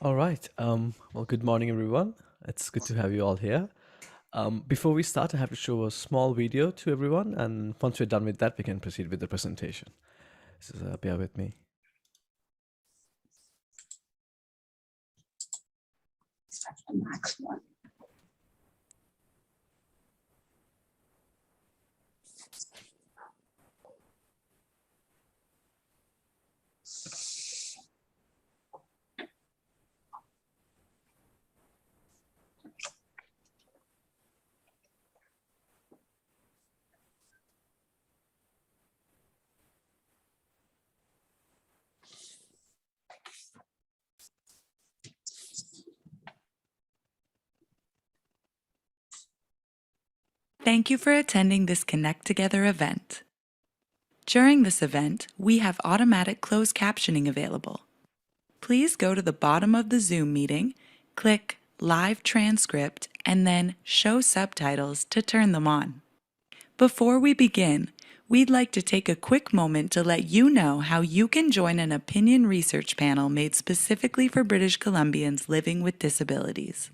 All right. Well, good morning, everyone. It's good to have you all here. Before we start, I have to show a small video to everyone, and once we're done with that, we can proceed with the presentation. So, bear with me. Start the next one. Thank you for attending this ConnecTogether event. During this event, we have automatic closed captioning available. Please go to the bottom of the Zoom meeting, click Live Transcript, and then Show Subtitles to turn them on. Before we begin, we'd like to take a quick moment to let you know how you can join an opinion research panel made specifically for British Columbians living with disabilities.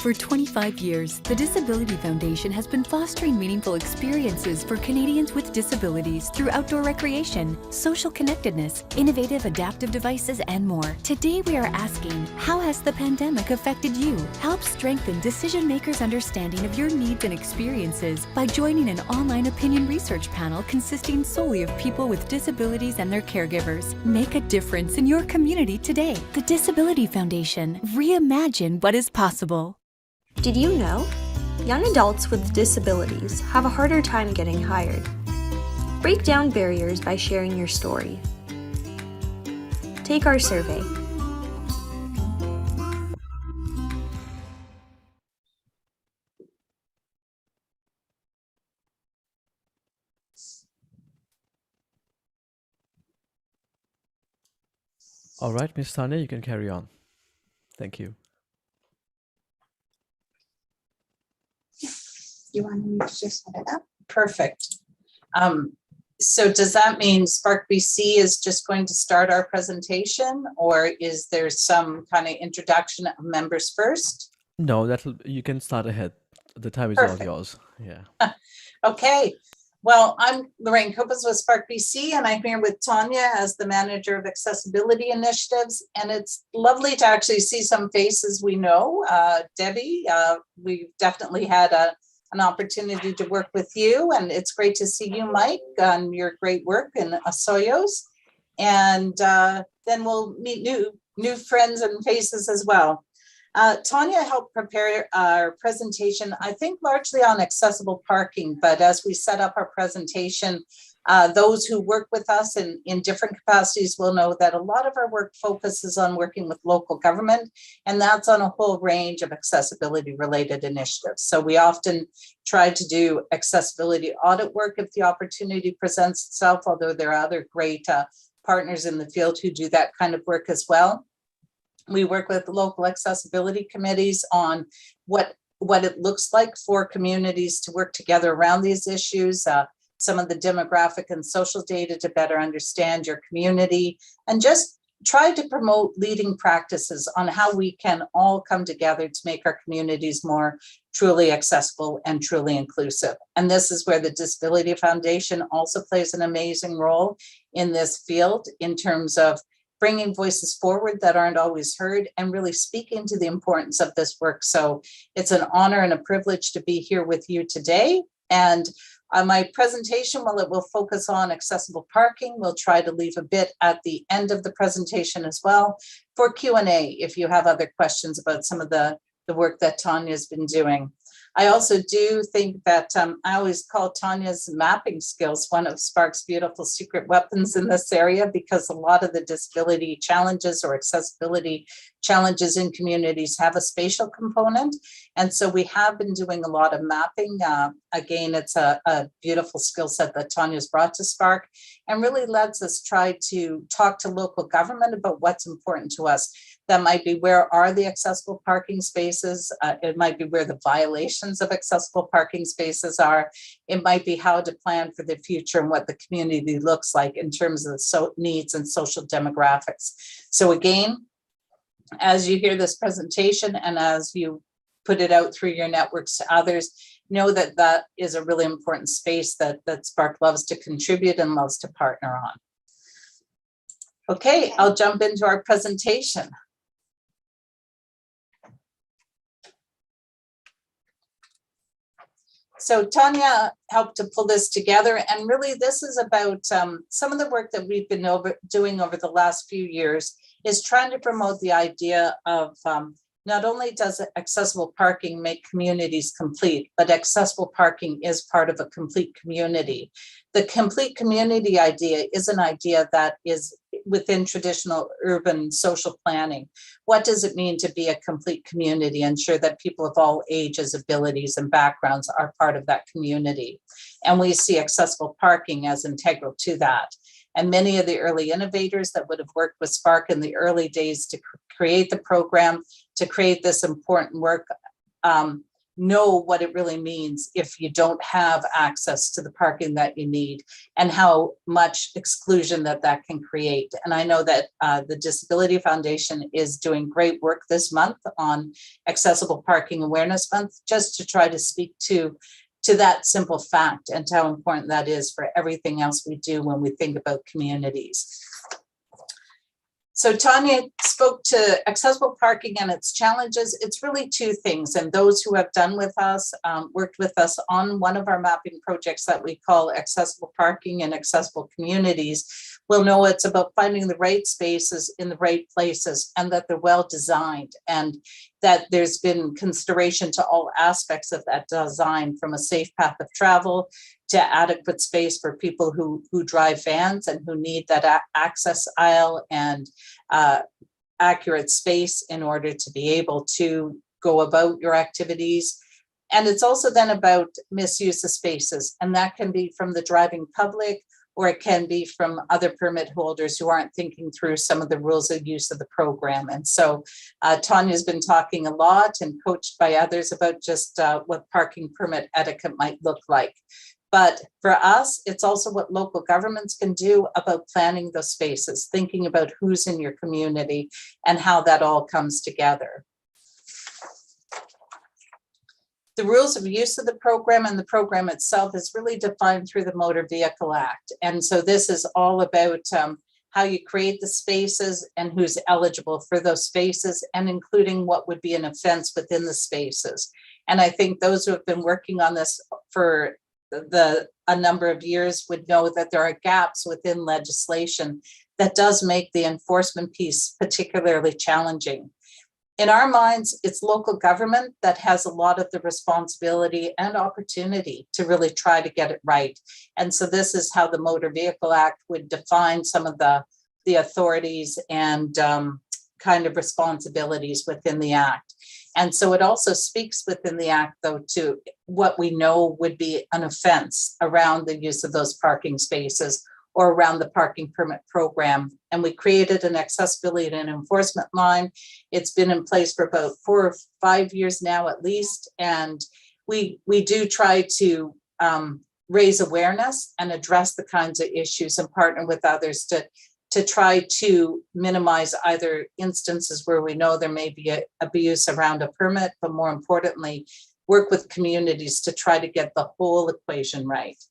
For 25 years, the Disability Foundation has been fostering meaningful experiences for Canadians with disabilities through outdoor recreation, social connectedness, innovative adaptive devices, and more. Today we are asking, how has the pandemic affected you? Help strengthen decision makers' understanding of your needs and experiences by joining an online opinion research panel consisting solely of people with disabilities and their caregivers. Make a difference in your community today. The Disability Foundation. Reimagine what is possible. Did you know? Young adults with disabilities have a harder time getting hired. Break down barriers by sharing your story. Take our survey. All right, Ms. Tanya, you can carry on. Thank you. You want me to just set it up? Perfect. So does that mean SPARC BC is just going to start our presentation, or is there some kind of introduction of members first? No, you can start ahead. The time is Perfect. all yours. Yeah. Okay. Well, I'm Lorraine Copas with SPARC BC, and I'm here with Tanya as the manager of accessibility initiatives. And it's lovely to actually see some faces we know. Debbie, we've definitely had an opportunity to work with you, and it's great to see you, Mike, on your great work in Asoyos. And then we'll meet new friends and faces as well. Tanya helped prepare our presentation, I think largely on accessible parking, but as we set up our presentation, those who work with us in different capacities will know that a lot of our work focuses on working with local government, and that's on a whole range of accessibility related initiatives. So we often try to do accessibility audit work if the opportunity presents itself, although there are other great partners in the field who do that kind of work as well. We work with local accessibility committees on what it looks like for communities to work together around these issues, some of the demographic and social data to better understand your community, and just try to promote leading practices on how we can all come together to make our communities more truly accessible and truly inclusive. And this is where the Disability Foundation also plays an amazing role in this field in terms of bringing voices forward that aren't always heard and really speaking to the importance of this work. So it's an honor and a privilege to be here with you today. And my presentation, while it will focus on accessible parking, we'll try to leave a bit at the end of the presentation as well for Q&A if you have other questions about some of the work that Tanya's been doing. I also do think that I always call Tanya's mapping skills one of SPARC's beautiful secret weapons in this area, because a lot of the disability challenges or accessibility challenges in communities have a spatial component. And so we have been doing a lot of mapping. Again, it's a beautiful skill set that Tanya's brought to SPARC and really lets us try to talk to local government about what's important to us. That might be, where are the accessible parking spaces? It might be where the violations of accessible parking spaces are. It might be how to plan for the future and what the community looks like in terms of the needs and social demographics. So again, as you hear this presentation and as you put it out through your networks to others, know that that is a really important space that SPARC loves to contribute and loves to partner on. Okay, I'll jump into our presentation. So Tanya helped to pull this together, and really this is about some of the work that we've been doing over the last few years is trying to promote the idea of not only does accessible parking make communities complete, but accessible parking is part of a complete community. The complete community idea is an idea that is within traditional urban social planning. What does it mean to be a complete community? Ensure that people of all ages, abilities, and backgrounds are part of that community. And we see accessible parking as integral to that. And many of the early innovators that would have worked with SPARC in the early days to create the program, to create this important work, know what it really means if you don't have access to the parking that you need and how much exclusion that can create. And I know that the Disability Foundation is doing great work this month on Accessible Parking Awareness Month, just to try to speak to that simple fact and how important that is for everything else we do when we think about communities. So Tanya spoke to accessible parking and its challenges. It's really two things, and those who have done with us, worked with us on one of our mapping projects that we call Accessible Parking and Accessible Communities will know it's about finding the right spaces in the right places and that they're well designed, and that there's been consideration to all aspects of that design, from a safe path of travel to adequate space for people who drive vans and who need that access aisle and accurate space in order to be able to go about your activities. And it's also then about misuse of spaces, and that can be from the driving public, or it can be from other permit holders who aren't thinking through some of the rules of use of the program. And so Tanya's been talking a lot and coached by others about just what parking permit etiquette might look like. But for us, it's also what local governments can do about planning those spaces, thinking about who's in your community and how that all comes together. The rules of use of the program and the program itself is really defined through the Motor Vehicle Act. And so this is all about how you create the spaces and who's eligible for those spaces, and including what would be an offense within the spaces. And I think those who have been working on this for a number of years would know that there are gaps within legislation that does make the enforcement piece particularly challenging. In our minds, it's local government that has a lot of the responsibility and opportunity to really try to get it right. And so this is how the Motor Vehicle Act would define some of the authorities and kind of responsibilities within the Act. And so it also speaks within the Act, though, to what we know would be an offense around the use of those parking spaces or around the parking permit program. And we created an accessibility and enforcement line. It's been in place for about 4 or 5 years now, at least. And we do try to raise awareness and address the kinds of issues and partner with others to try to minimize either instances where we know there may be abuse around a permit, but more importantly, work with communities to try to get the whole equation right.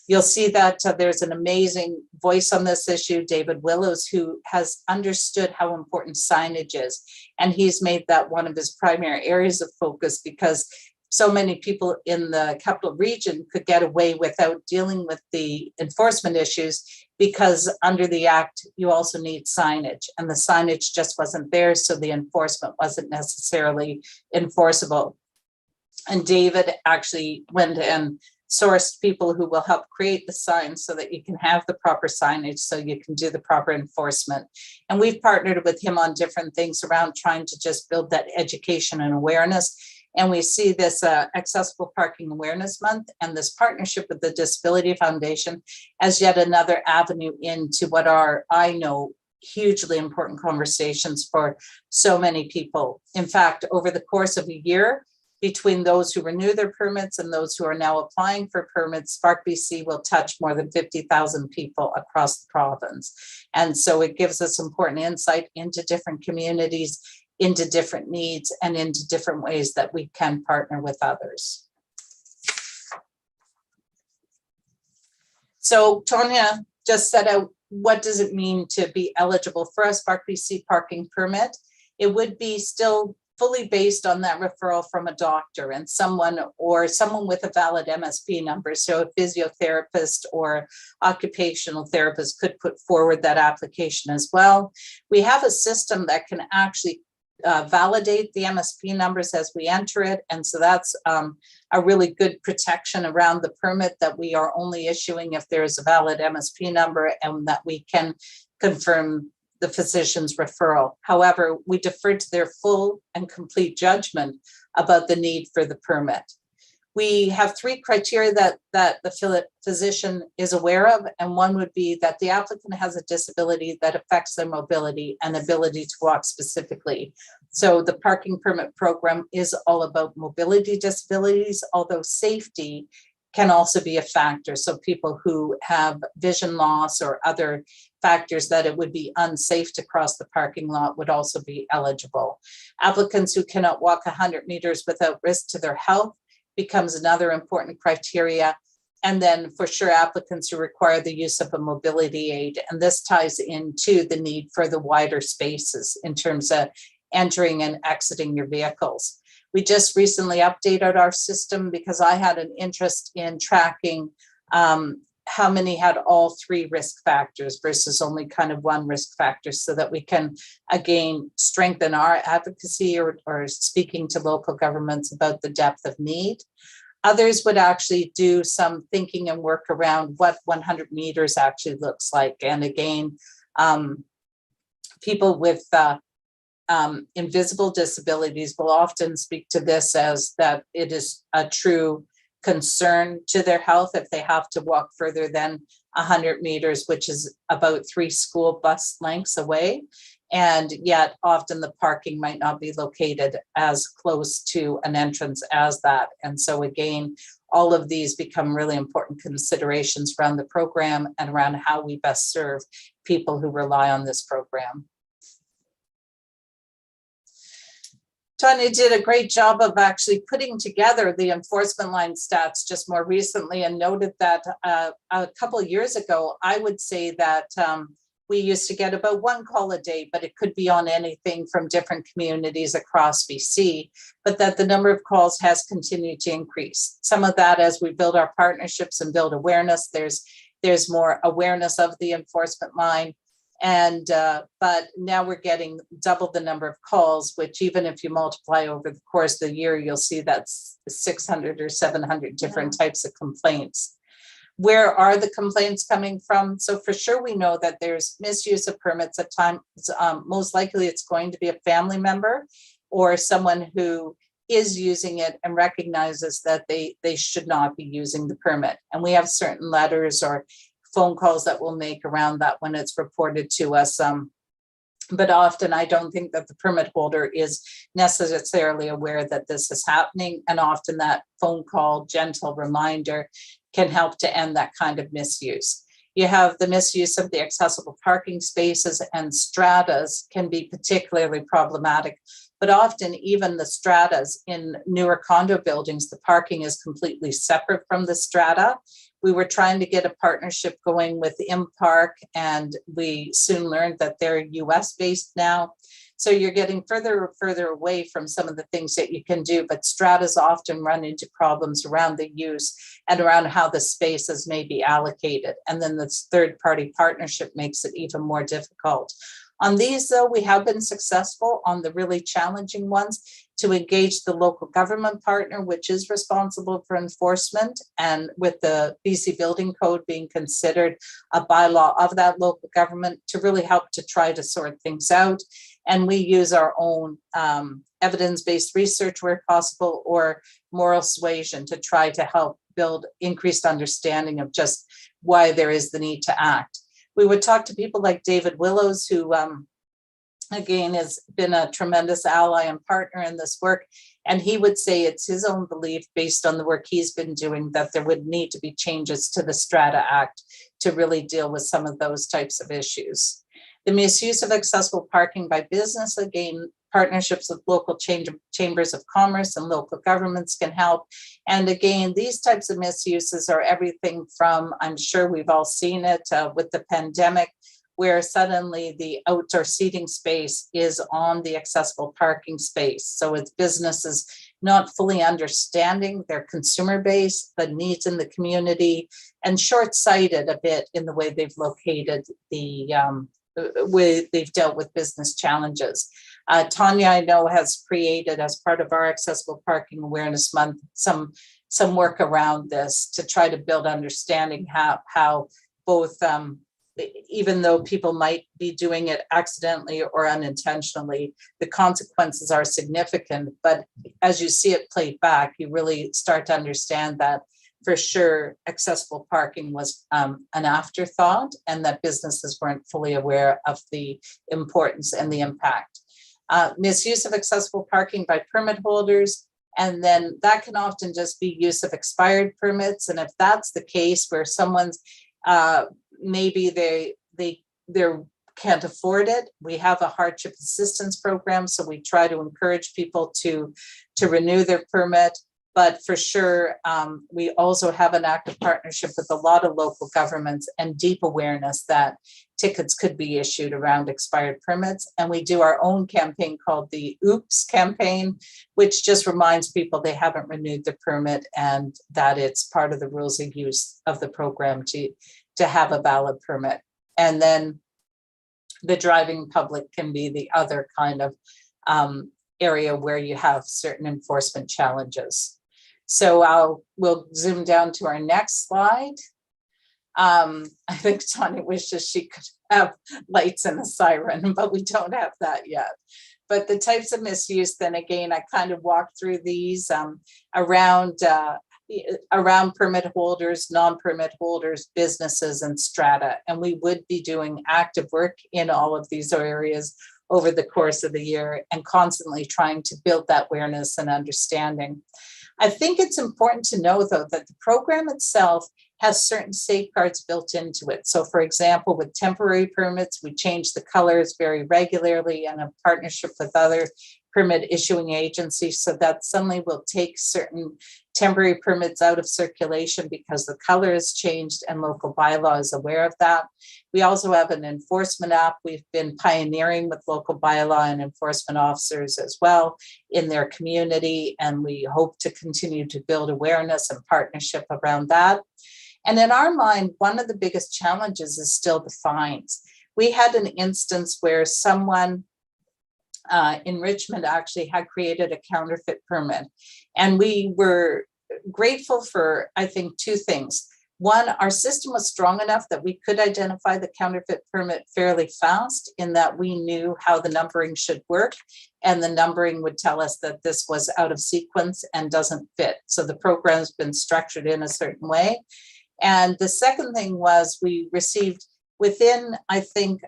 You'll see that there's an amazing voice on this issue, David Willows, who has understood how important signage is. And he's made that one of his primary areas of focus, because so many people in the capital region could get away without dealing with the enforcement issues, because under the Act, you also need signage, and the signage just wasn't there, so the enforcement wasn't necessarily enforceable. And David actually went and sourced people who will help create the signs so that you can have the proper signage, so you can do the proper enforcement. And we've partnered with him on different things around trying to just build that education and awareness. And we see this Accessible Parking Awareness Month and this partnership with the Disability Foundation as yet another avenue into what are, I know, hugely important conversations for so many people. In fact, over the course of a year, between those who renew their permits and those who are now applying for permits, SPARC BC will touch more than 50,000 people across the province. And so it gives us important insight into different communities, into different needs, and into different ways that we can partner with others. So Tonya just set out, what does it mean to be eligible for a SPARC BC parking permit? It would be still fully based on that referral from a doctor and someone with a valid MSP number. So a physiotherapist or occupational therapist could put forward that application as well. We have a system that can actually validate the MSP numbers as we enter it. And so that's a really good protection around the permit, that we are only issuing if there's a valid MSP number and that we can confirm the physician's referral. However, we defer to their full and complete judgment about the need for the permit. We have 3 criteria that the physician is aware of, and one would be that the applicant has a disability that affects their mobility and ability to walk specifically. So the parking permit program is all about mobility disabilities, although safety can also be a factor. So people who have vision loss or other factors that it would be unsafe to cross the parking lot would also be eligible. Applicants who cannot walk 100 meters without risk to their health becomes another important criteria. And then for sure, applicants who require the use of a mobility aid. And this ties into the need for the wider spaces in terms of entering and exiting your vehicles. We just recently updated our system because I had an interest in tracking how many had all 3 risk factors versus only kind of 1 risk factor, so that we can, again, strengthen our advocacy or speaking to local governments about the depth of need. Others would actually do some thinking and work around what 100 meters actually looks like. And again, people with invisible disabilities will often speak to this as that it is a true concern to their health if they have to walk further than 100 meters, which is about 3 school bus lengths away. And yet often the parking might not be located as close to an entrance as that. And so again, all of these become really important considerations around the program and around how we best serve people who rely on this program. Tanya did a great job of actually putting together the enforcement line stats just more recently, and noted that a couple of years ago, I would say that we used to get about 1 call a day, but it could be on anything from different communities across BC, but that the number of calls has continued to increase. Some of that as we build our partnerships and build awareness, there's more awareness of the enforcement line. And but now we're getting double the number of calls, which even if you multiply over the course of the year, you'll see that's 600 or 700 different types of complaints. Where are the complaints coming from? So for sure, we know that there's misuse of permits at times. Most likely it's going to be a family member or someone who is using it and recognizes that they should not be using the permit. And we have certain letters or phone calls that we'll make around that when it's reported to us. But often I don't think that the permit holder is necessarily aware that this is happening. And often that phone call, gentle reminder can help to end that kind of misuse. You have the misuse of the accessible parking spaces, and stratas can be particularly problematic. But often even the stratas in newer condo buildings, the parking is completely separate from the strata. We were trying to get a partnership going with IMPark, and we soon learned that they're US based now. So you're getting further and further away from some of the things that you can do, but stratas often run into problems around the use and around how the spaces may be allocated. And then this third-party partnership makes it even more difficult. On these, though, we have been successful on the really challenging ones to engage the local government partner, which is responsible for enforcement, and with the BC Building Code being considered a bylaw of that local government to really help to try to sort things out. And we use our own evidence-based research where possible, or moral suasion, to try to help build increased understanding of just why there is the need to act. We would talk to people like David Willows, who again, has been a tremendous ally and partner in this work. And he would say it's his own belief, based on the work he's been doing, that there would need to be changes to the Strata Act to really deal with some of those types of issues. The misuse of accessible parking by business, again, partnerships with local chambers of commerce and local governments can help. And again, these types of misuses are everything from, I'm sure we've all seen it with the pandemic, where suddenly the outdoor seating space is on the accessible parking space. So it's businesses not fully understanding their consumer base, the needs in the community, and short-sighted a bit in the way they've located the way they've dealt with business challenges. Tanya, I know, has created, as part of our Accessible Parking Awareness Month, some work around this to try to build understanding how both, even though people might be doing it accidentally or unintentionally, the consequences are significant. But as you see it played back, you really start to understand that for sure accessible parking was an afterthought, and that businesses weren't fully aware of the importance and the impact. Misuse of accessible parking by permit holders, and then that can often just be use of expired permits. And if that's the case, where someone's maybe they can't afford it, we have a hardship assistance program, so we try to encourage people to renew their permit. But for sure, we also have an active partnership with a lot of local governments and deep awareness that tickets could be issued around expired permits. And we do our own campaign called the Oops campaign, which just reminds people they haven't renewed the permit and that it's part of the rules of use of the program to have a valid permit. And then the driving public can be the other kind of area where you have certain enforcement challenges. So we'll zoom down to our next slide. I think Tanya wishes she could have lights and a siren, but we don't have that yet. But the types of misuse, then again, I kind of walked through these around permit holders, non-permit holders, businesses, and strata. And we would be doing active work in all of these areas over the course of the year and constantly trying to build that awareness and understanding. I think it's important to know, though, that the program itself has certain safeguards built into it. So, for example, with temporary permits, we change the colors very regularly in a partnership with other permit issuing agencies, so that suddenly we'll take certain temporary permits out of circulation because the color has changed and local bylaw is aware of that. We also have an enforcement app. We've been pioneering with local bylaw and enforcement officers as well in their community, and we hope to continue to build awareness and partnership around that. And in our mind, one of the biggest challenges is still the fines. We had an instance where someone in Richmond actually had created a counterfeit permit. And we were grateful for, I think, two things. One, our system was strong enough that we could identify the counterfeit permit fairly fast, in that we knew how the numbering should work, and the numbering would tell us that this was out of sequence and doesn't fit. So the program's been structured in a certain way. And the second thing was we received, within, I think,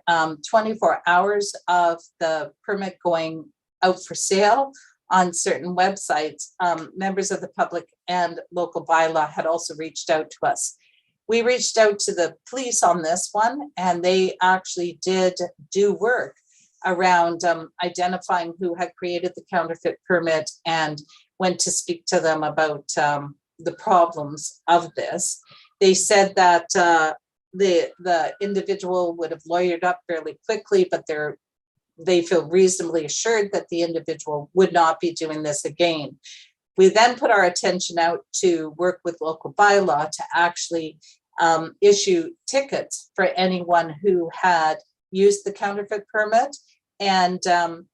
24 hours of the permit going out for sale on certain websites, members of the public and local bylaw had also reached out to us. We reached out to the police on this one, and they actually did do work around identifying who had created the counterfeit permit and went to speak to them about the problems of this. They said that the individual would have lawyered up fairly quickly, but they feel reasonably assured that the individual would not be doing this again. We then put our attention out to work with local bylaw to actually issue tickets for anyone who had used the counterfeit permit. And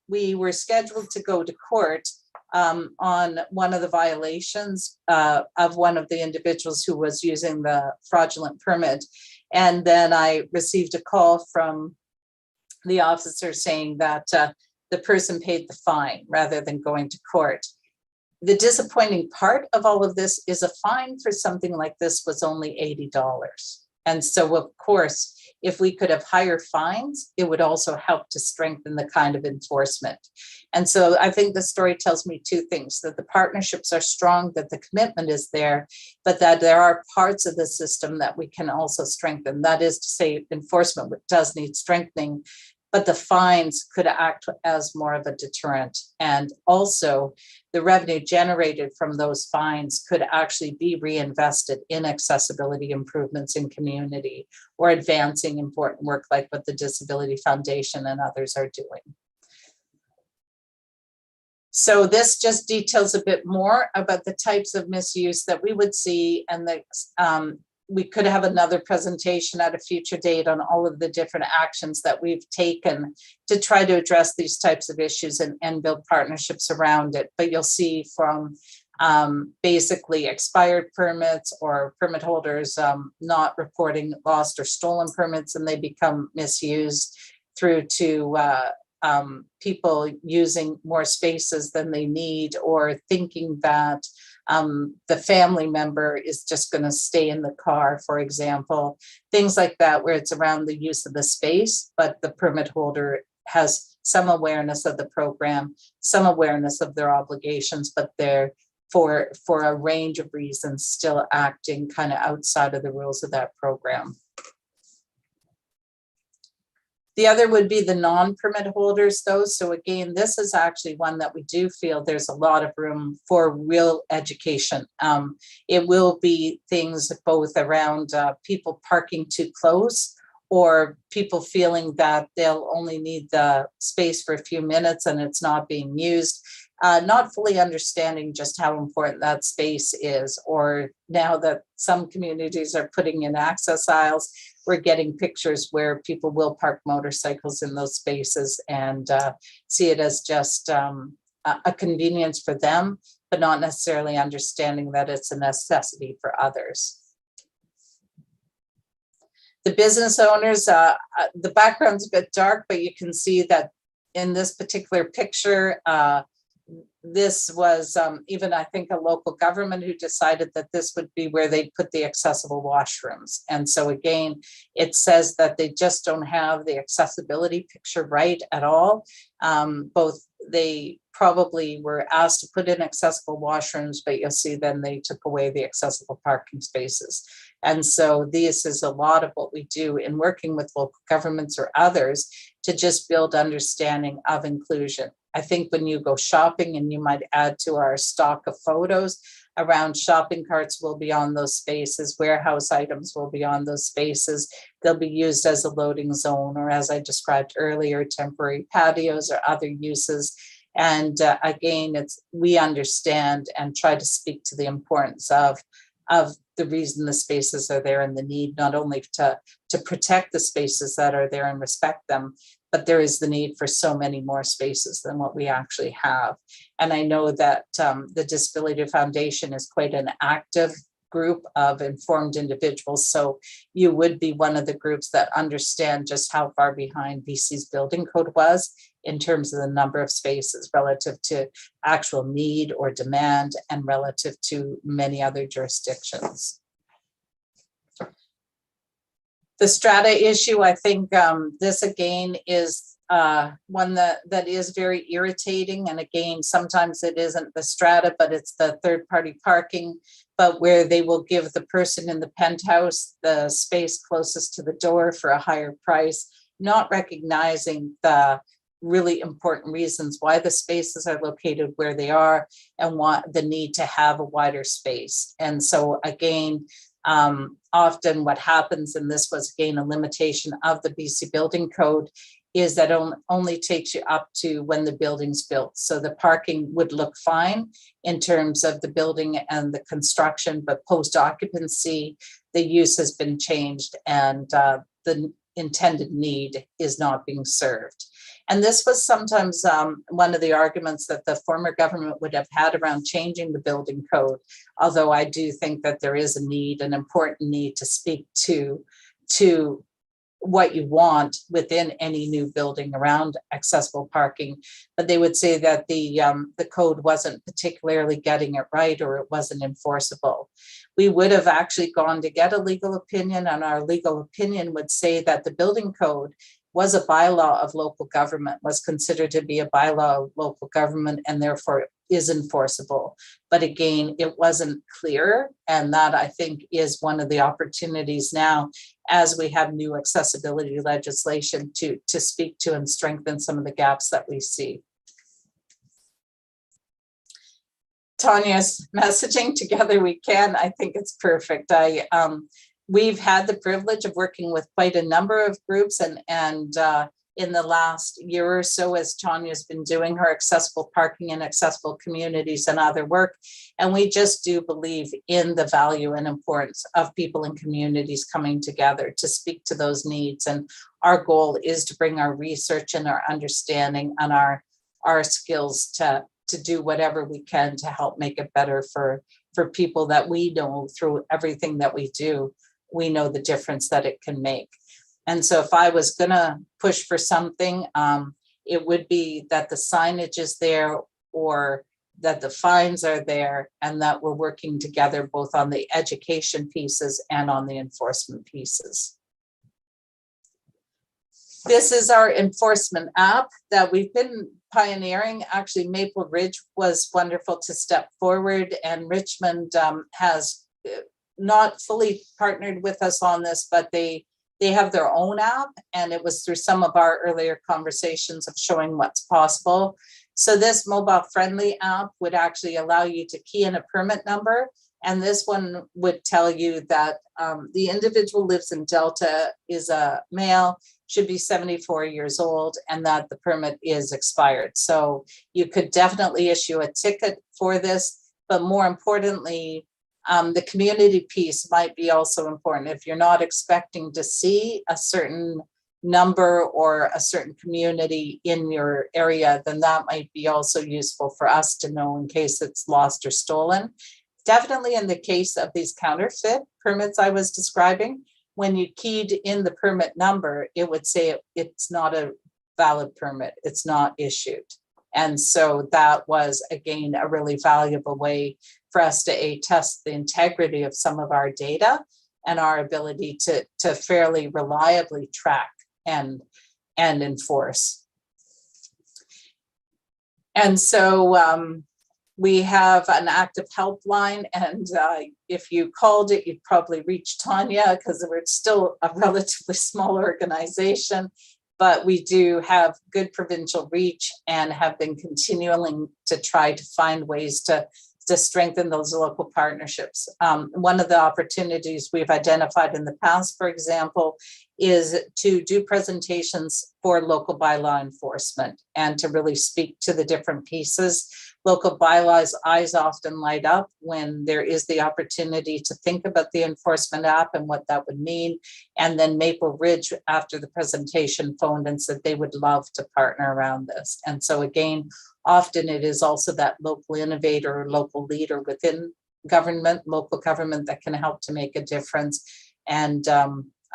we were scheduled to go to court on one of the violations of one of the individuals who was using the fraudulent permit. And then I received a call from the officer saying that the person paid the fine rather than going to court. The disappointing part of all of this is a fine for something like this was only $80. And so, of course, if we could have higher fines, it would also help to strengthen the kind of enforcement. And so I think the story tells me two things: that the partnerships are strong, that the commitment is there, but that there are parts of the system that we can also strengthen. That is to say, enforcement does need strengthening, but the fines could act as more of a deterrent. And also the revenue generated from those fines could actually be reinvested in accessibility improvements in community or advancing important work like what the Disability Foundation and others are doing. So this just details a bit more about the types of misuse that we would see, and that we could have another presentation at a future date on all of the different actions that we've taken to try to address these types of issues and build partnerships around it. But you'll see from basically expired permits or permit holders not reporting lost or stolen permits and they become misused, through to people using more spaces than they need, or thinking that the family member is just going to stay in the car, for example, things like that, where it's around the use of the space, but the permit holder has some awareness of the program, some awareness of their obligations, but they're for a range of reasons still acting kind of outside of the rules of that program. The other would be the non-permit holders, though. So again, this is actually one that we do feel there's a lot of room for real education. It will be things both around people parking too close, or people feeling that they'll only need the space for a few minutes and it's not being used. Not fully understanding just how important that space is, or now that some communities are putting in access aisles, we're getting pictures where people will park motorcycles in those spaces and see it as just a convenience for them, but not necessarily understanding that it's a necessity for others. The business owners, the background's a bit dark, but you can see that in this particular picture, this was even, I think, a local government who decided that this would be where they'd put the accessible washrooms. And so again, it says that they just don't have the accessibility picture right at all. Both they probably were asked to put in accessible washrooms, but you'll see then they took away the accessible parking spaces. And so this is a lot of what we do in working with local governments or others to just build understanding of inclusion. I think when you go shopping, and you might add to our stock of photos around, shopping carts will be on those spaces, warehouse items will be on those spaces. They'll be used as a loading zone, or as I described earlier, temporary patios or other uses. And again, we understand and try to speak to the importance of the reason the spaces are there and the need not only to protect the spaces that are there and respect them, but there is the need for so many more spaces than what we actually have. And I know that the Disability Foundation is quite an active group of informed individuals. So you would be one of the groups that understand just how far behind BC's building code was in terms of the number of spaces relative to actual need or demand and relative to many other jurisdictions. The strata issue, I think this again is one that is very irritating. And again, sometimes it isn't the strata, but it's the third-party parking, but where they will give the person in the penthouse the space closest to the door for a higher price, not recognizing the really important reasons why the spaces are located where they are and what the need to have a wider space. And so again, often what happens, and this was again a limitation of the BC building code, is that only takes you up to when the building's built. So the parking would look fine in terms of the building and the construction, but post-occupancy, the use has been changed and the intended need is not being served. And this was sometimes one of the arguments that the former government would have had around changing the building code, although I do think that there is a need, an important need to speak to what you want within any new building around accessible parking. But they would say that the code wasn't particularly getting it right, or it wasn't enforceable. we would have actually gone to get a legal opinion, and our legal opinion would say that the building code was a bylaw of local government, was considered to be a bylaw of local government, and therefore is enforceable. But again, it wasn't clear, and that I think is one of the opportunities now as we have new accessibility legislation to speak to and strengthen some of the gaps that we see. Tanya's messaging Together We Can, I think it's perfect. We've had the privilege of working with quite a number of groups, and in the last year or so, as Tanya's been doing her accessible parking and accessible communities and other work. And we just do believe in the value and importance of people and communities coming together to speak to those needs. And our goal is to bring our research and our understanding and our skills to do whatever we can to help make it better for people that we know through everything that we do. We know the difference that it can make. And so if I was gonna push for something, it would be that the signage is there, or that the fines are there, and that we're working together both on the education pieces and on the enforcement pieces. This is our enforcement app that we've been pioneering. Actually, Maple Ridge was wonderful to step forward, and Richmond has not fully partnered with us on this, but they have their own app, and it was through some of our earlier conversations of showing what's possible. So this mobile friendly app would actually allow you to key in a permit number, and this one would tell you that the individual lives in Delta, is a male, should be 74 years old, and that the permit is expired. So you could definitely issue a ticket for this, but more importantly, the community piece might be also important. If you're not expecting to see a certain number or a certain community in your area, then that might be also useful for us to know in case it's lost or stolen. Definitely in the case of these counterfeit permits I was describing, when you keyed in the permit number, it would say it's not a valid permit, it's not issued. And so that was, again, a really valuable way for us to test the integrity of some of our data and our ability to fairly reliably track and enforce. And so we have an active helpline, and if you called it, you'd probably reach Tanya, because we're still a relatively small organization. But we do have good provincial reach and have been continuing to try to find ways to strengthen those local partnerships. One of the opportunities we've identified in the past, for example, is to do presentations for local bylaw enforcement and to really speak to the different pieces. Local bylaws eyes often light up when there is the opportunity to think about the enforcement app and what that would mean. And then Maple Ridge, after the presentation, phoned and said they would love to partner around this. And so again, often it is also that local innovator or local leader within government, local government, that can help to make a difference. And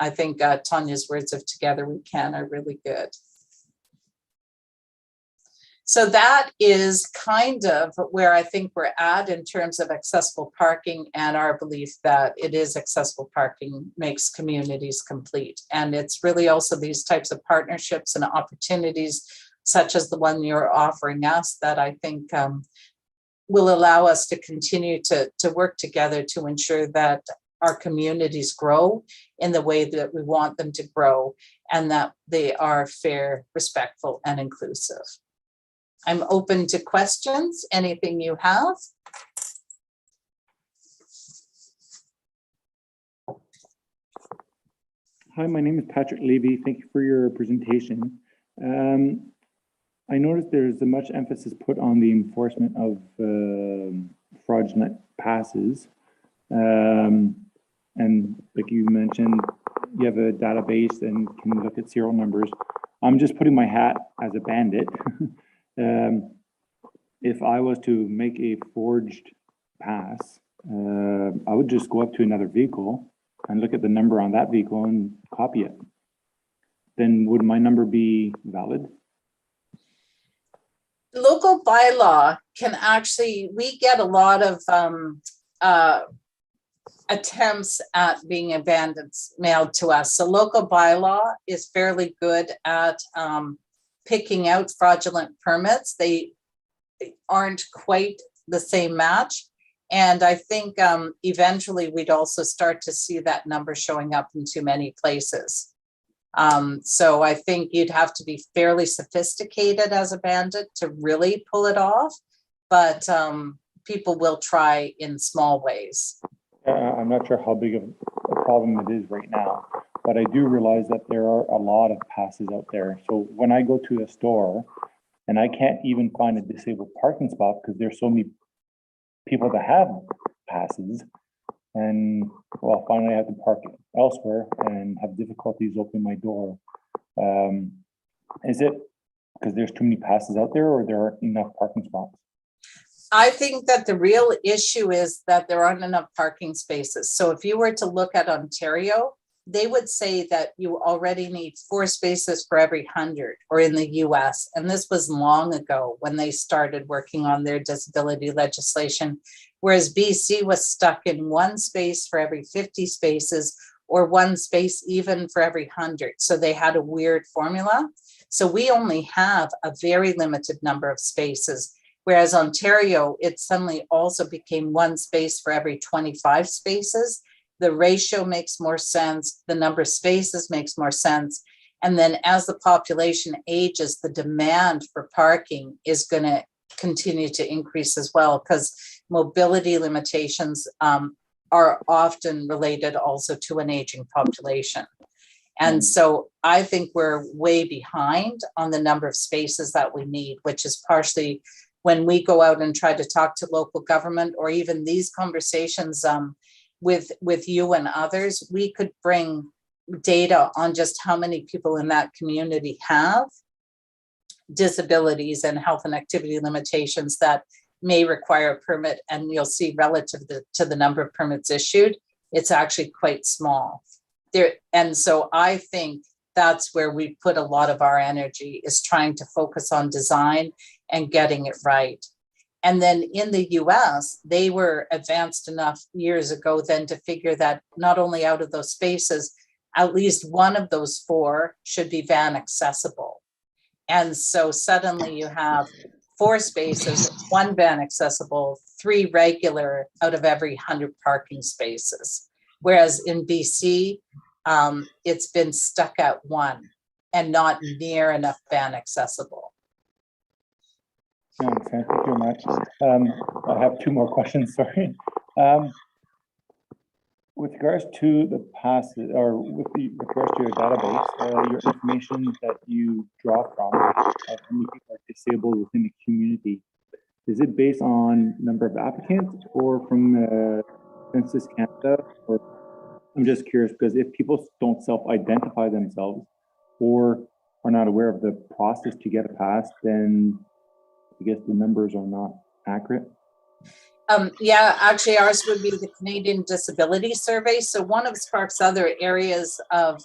I think Tanya's words of "Together We Can" are really good. So that is kind of where I think we're at in terms of accessible parking, and our belief that it is accessible parking makes communities complete. And it's really also these types of partnerships and opportunities, such as the one you're offering us, that I think will allow us to continue to work together to ensure that our communities grow in the way that we want them to grow, and that they are fair, respectful, and inclusive. I'm open to questions, anything you have. Hi, my name is Patrick Levy. Thank you for your presentation. I noticed there's a much emphasis put on the enforcement of fraudulent passes. And like you mentioned, you have a database and can look at serial numbers. I'm just putting my hat as a bandit. If I was to make a forged pass, I would just go up to another vehicle and look at the number on that vehicle and copy it. Then would my number be valid? Local bylaw can actually, we get a lot of attempts at being abandoned mailed to us. So local bylaw is fairly good at picking out fraudulent permits. They aren't quite the same match. And I think eventually we'd also start to see that number showing up in too many places. So I think you'd have to be fairly sophisticated as a bandit to really pull it off, but people will try in small ways. I'm not sure how big of a problem it is right now, but I do realize that there are a lot of passes out there. So when I go to a store and I can't even find a disabled parking spot because there's so many people that have passes, and well, finally I have to park elsewhere and have difficulties opening my door. Is it because there's too many passes out there, or there aren't enough parking spots? I think that the real issue is that there aren't enough parking spaces. So if you were to look at Ontario, they would say that you already need 4 spaces for every 100, or in the US. And this was long ago when they started working on their disability legislation, whereas BC was stuck in 1 space for every 50 spaces, or 1 space even for every 100. So they had a weird formula. So we only have a very limited number of spaces. Whereas Ontario, it suddenly also became 1 space for every 25 spaces. The ratio makes more sense. The number of spaces makes more sense. And then as the population ages, the demand for parking is going to continue to increase as well, because mobility limitations are often related also to an aging population. And so I think we're way behind on the number of spaces that we need, which is partially when we go out and try to talk to local government, or even these conversations with you and others, we could bring data on just how many people in that community have disabilities and health and activity limitations that may require a permit. And you'll see relative to the number of permits issued, it's actually quite small there. And so I think that's where we put a lot of our energy, is trying to focus on design and getting it right. And then in the US, they were advanced enough years ago then to figure that not only out of those spaces, at least 1 of those 4 should be van accessible. And so suddenly you have 4 spaces, 1 van accessible, 3 regular out of every 100 parking spaces. Whereas in BC, it's been stuck at 1 and not near enough van accessible. Okay, thank you very much. I have 2 more questions, sorry. With regards to the passes, or with regards to your database, your information that you draw from, how many people are disabled within the community, is it based on number of applicants or from Census Canada? Or I'm just curious, because if people don't self-identify themselves or are not aware of the process to get a pass, then I guess the numbers are not accurate. Yeah, actually ours would be the Canadian Disability Survey. So one of SPARC's other areas of,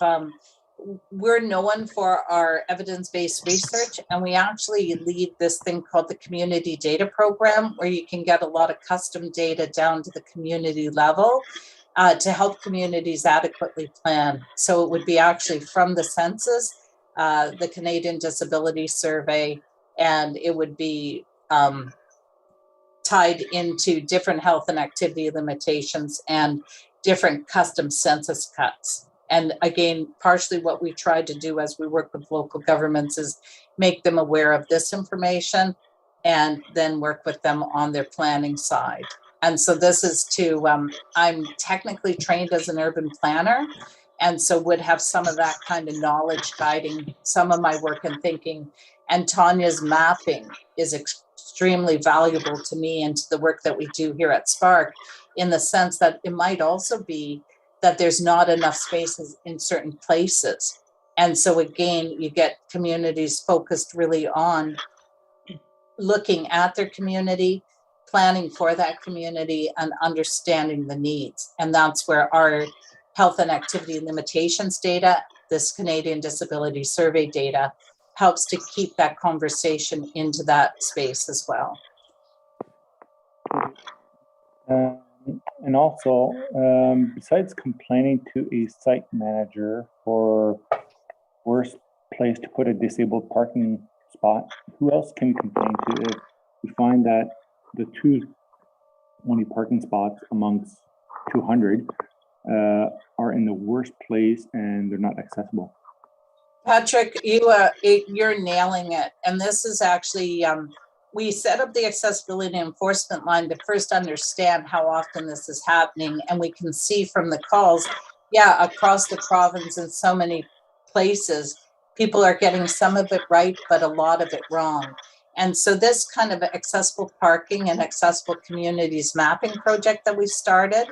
we're known for our evidence-based research, and we actually lead this thing called the Community Data Program, where you can get a lot of custom data down to the community level to help communities adequately plan. So it would be actually from the census, the Canadian Disability Survey, and it would be tied into different health and activity limitations and different custom census cuts. And again, partially what we try to do as we work with local governments is make them aware of this information and then work with them on their planning side. And so this is to, I'm technically trained as an urban planner, and so would have some of that kind of knowledge guiding some of my work and thinking. And Tanya's mapping is extremely valuable to me and to the work that we do here at SPARC, in the sense that it might also be that there's not enough spaces in certain places. And so again, you get communities focused really on looking at their community, planning for that community, and understanding the needs. And that's where our health and activity limitations data, this Canadian Disability Survey data, helps to keep that conversation into that space as well. And also, besides complaining to a site manager for worst place to put a disabled parking spot, who else can we complain to if we find that the only parking spots amongst 200 are in the worst place and they're not accessible? Patrick, you're nailing it. And this is actually, we set up the accessibility enforcement line to first understand how often this is happening. And we can see from the calls, yeah, across the province in so many places, people are getting some of it right, but a lot of it wrong. And so this kind of accessible parking and accessible communities mapping project that we started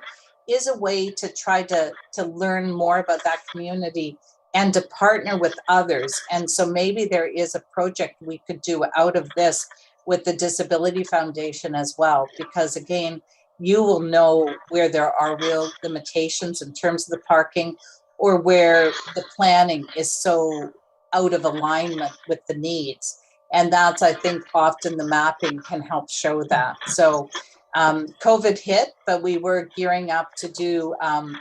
is a way to try to learn more about that community and to partner with others. And so maybe there is a project we could do out of this with the Disability Foundation as well, because again, you will know where there are real limitations in terms of the parking or where the planning is so out of alignment with the needs. And that's, I think, often the mapping can help show that. So COVID hit, but we were gearing up to do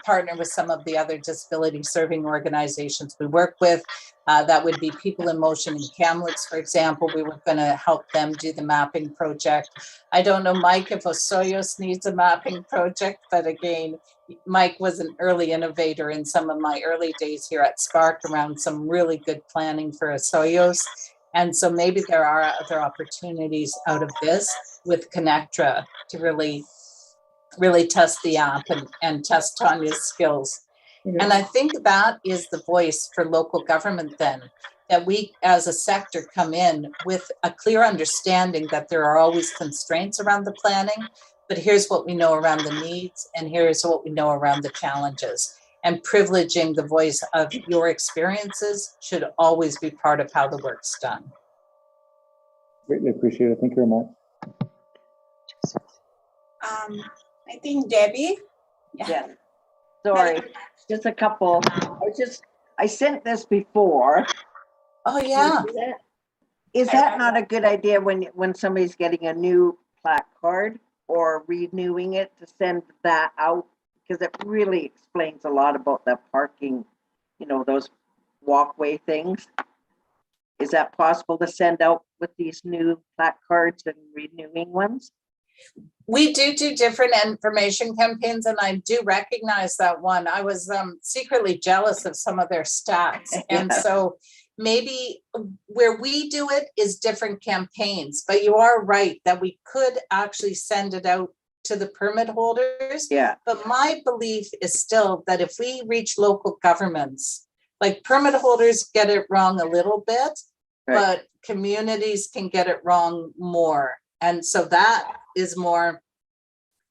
partner with some of the other disability serving organizations we work with. That would be People in Motion in Kamloops, for example. We were going to help them do the mapping project. I don't know, Mike, if Osoyoos needs a mapping project, but again, Mike was an early innovator in some of my early days here at SPARC around some really good planning for Osoyoos. And so maybe there are other opportunities out of this with ConnecTogether to really test the app and test Tanya's skills. And I think that is the voice for local government then, that we as a sector come in with a clear understanding that there are always constraints around the planning, but here's what we know around the needs and here's what we know around the challenges. And privileging the voice of your experiences should always be part of how the work's done. Greatly appreciate it. Thank you very much. I think Debbie. Yeah. Sorry, just a couple. I sent this before. Oh yeah. Is that not a good idea when somebody's getting a new plaque card or renewing it to send that out? Because it really explains a lot about the parking, those walkway things. Is that possible to send out with these new plaque cards and renewing ones? We do different information campaigns, and I do recognize that one. I was secretly jealous of some of their stats. And so maybe where we do it is different campaigns, but you are right that we could actually send it out to the permit holders. Yeah. But my belief is still that if we reach local governments, like permit holders get it wrong a little bit, right, but communities can get it wrong more. And so that is more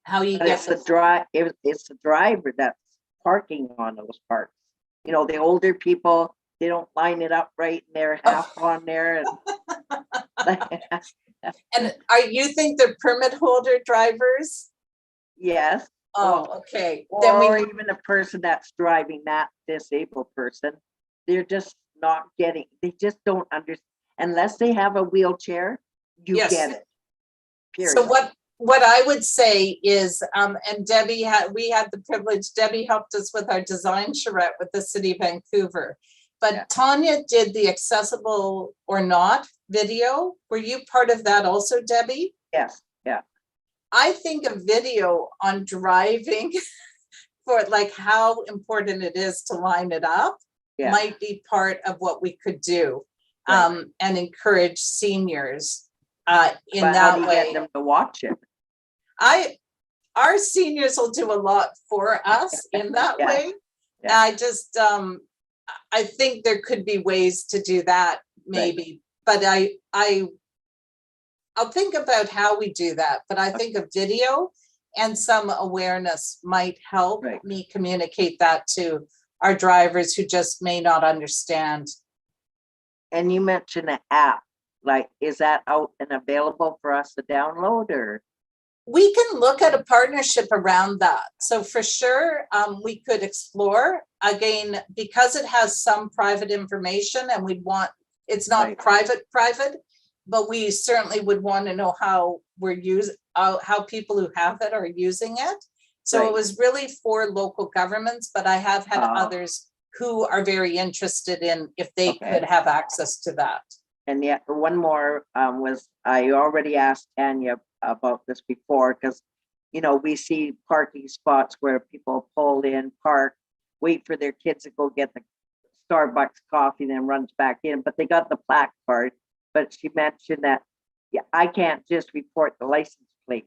how you get it's the driver that's parking on those parks. The older people, they don't line it up right and they're half on there. And you think they're permit holder drivers? Yes. Oh, okay. Or even a person that's driving, that disabled person, they're just not getting, they just don't understand. Unless they have a wheelchair, you get it. Period. So what I would say is, and Debbie we had the privilege, Debbie helped us with our design charrette with the City of Vancouver. But Tanya did the accessible or not video. Were you part of that also, Debbie? Yes. Yeah. I think a video on driving for like how important it is to line it up might be part of what we could do, and encourage seniors in that way. Get them to watch it. Our seniors will do a lot for us in that way. Yeah. I just I think there could be ways to do that maybe, but I'll think about how we do that. But I think a video and some awareness might help me communicate that to our drivers who just may not understand. And you mentioned an app. Like, is that out and available for us to download, or? We can look at a partnership around that. So for sure, we could explore, again, because it has some private information and we'd want, it's not private, but we certainly would want to know how we're how people who have it are using it. So Right. it was really for local governments, but I have had Oh. others who are very interested in if they Okay. could have access to that. And yet one more was, I already asked Tanya about this before, because, you know, we see parking spots where people pull in, park, wait for their kids to go get the Starbucks coffee, then runs back in, but they got the plaque card. But she mentioned that, yeah, I can't just report the license plate.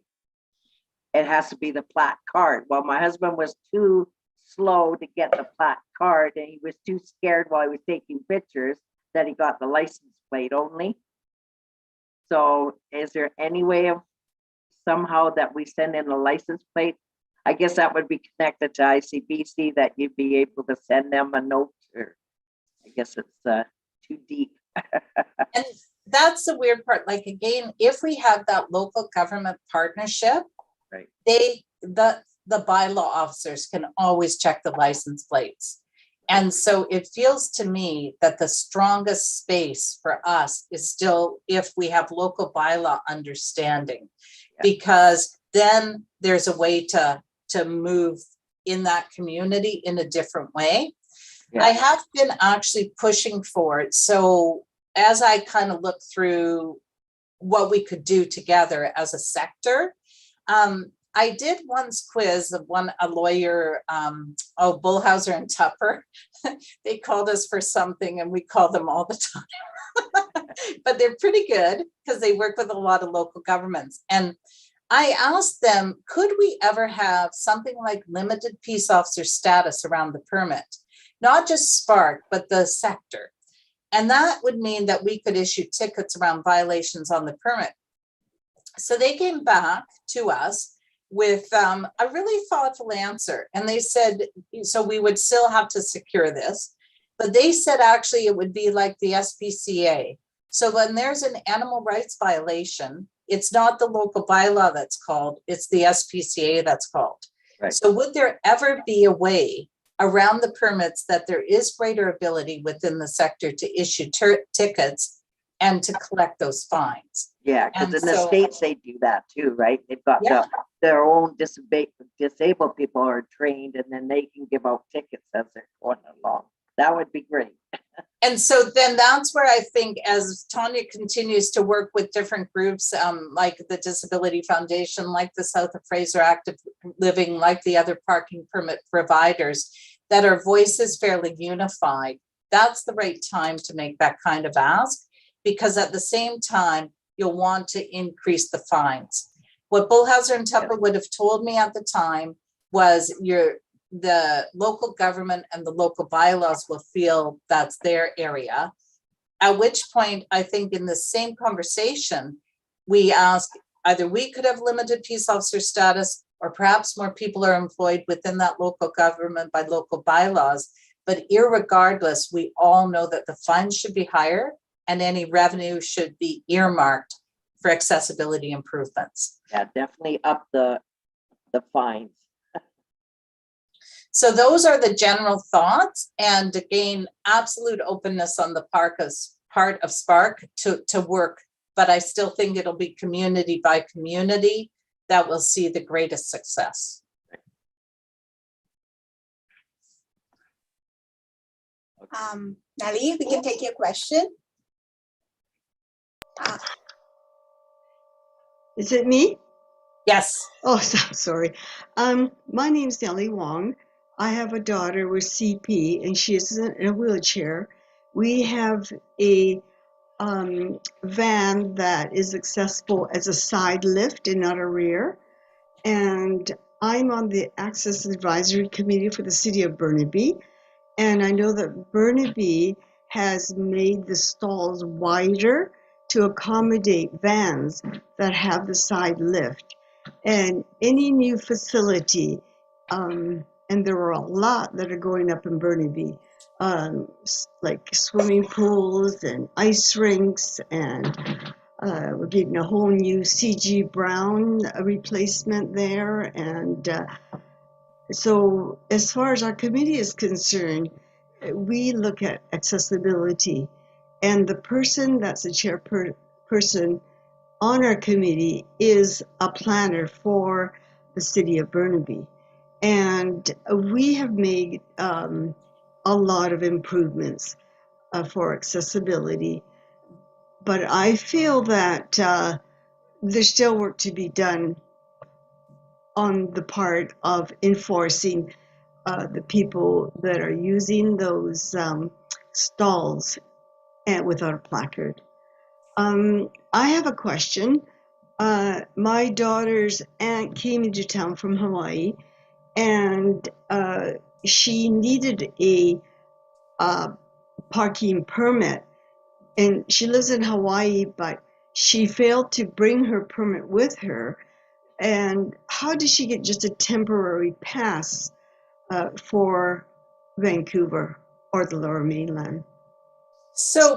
It has to be the plaque card. Well, my husband was too slow to get the plaque card, and he was too scared while he was taking pictures that he got the license plate only. So is there any way of somehow that we send in a license plate? I guess that would be connected to ICBC, that you'd be able to send them a note, or I guess it's too deep. And that's the weird part. Like, again, if we have that local government partnership, Right. the bylaw officers can always check the license plates. And so it feels to me that the strongest space for us is still if we have local bylaw understanding, because then there's a way to move in that community in a different way. I have been actually pushing for it. So as I kind of look through what we could do together as a sector, I did once quiz a lawyer, Bullhauser and Tupper. They called us for something and we call them all the time. But they're pretty good because they work with a lot of local governments. And I asked them, could we ever have something like limited peace officer status around the permit? Not just SPARC, but the sector. And that would mean that we could issue tickets around violations on the permit. So they came back to us with a really thoughtful answer. And they said, so we would still have to secure this, but they said actually it would be like the SPCA. So when there's an animal rights violation, it's not the local bylaw that's called, it's the SPCA that's called. Right. So would there ever be a way around the permits that there is greater ability within the sector to issue tickets and to collect those fines? Yeah, because And in the so- States, they do that too, right? They've got Yeah. their own disabled people are trained, and then they can give out tickets as they're going along. That would be great. And so then that's where I think as Tanya continues to work with different groups, like the Disability Foundation, like the South of Fraser Active Living, like the other parking permit providers, that our voice is fairly unified, that's the right time to make that kind of ask, because at the same time, you'll want to increase the fines. What Bullhauser and Tupper would have told me at the time was the local government and the local bylaws will feel that's their area. At which point, I think in the same conversation, we ask either we could have limited peace officer status, or perhaps more people are employed within that local government by local bylaws. But irregardless, we all know that the fines should be higher and any revenue should be earmarked for accessibility improvements. Yeah, definitely up the fines. So those are the general thoughts. And again, absolute openness on the part of SPARC to work. But I still think it'll be community by community that will see the greatest success. Nali, we can take your question. Is it me? Yes. Oh, sorry. My name's Nellie Wong. I have a daughter with CP, and she is in a wheelchair. We have a van that is accessible as a side lift and not a rear. And I'm on the Access Advisory Committee for the City of Burnaby. And I know that Burnaby has made the stalls wider to accommodate vans that have the side lift. And any new facility, and there are a lot that are going up in Burnaby, like swimming pools and ice rinks, and we're getting a whole new CG Brown replacement there. And so as far as our committee is concerned, we look at accessibility, and the person that's the chairperson on our committee is a planner for the city of Burnaby. And we have made a lot of improvements for accessibility, but I feel that there's still work to be done on the part of enforcing the people that are using those stalls and without a placard. I have a question. My daughter's aunt came into town from Hawaii, and she needed a parking permit. And she lives in Hawaii, but she failed to bring her permit with her. And how did she get just a temporary pass for Vancouver or the Lower Mainland? So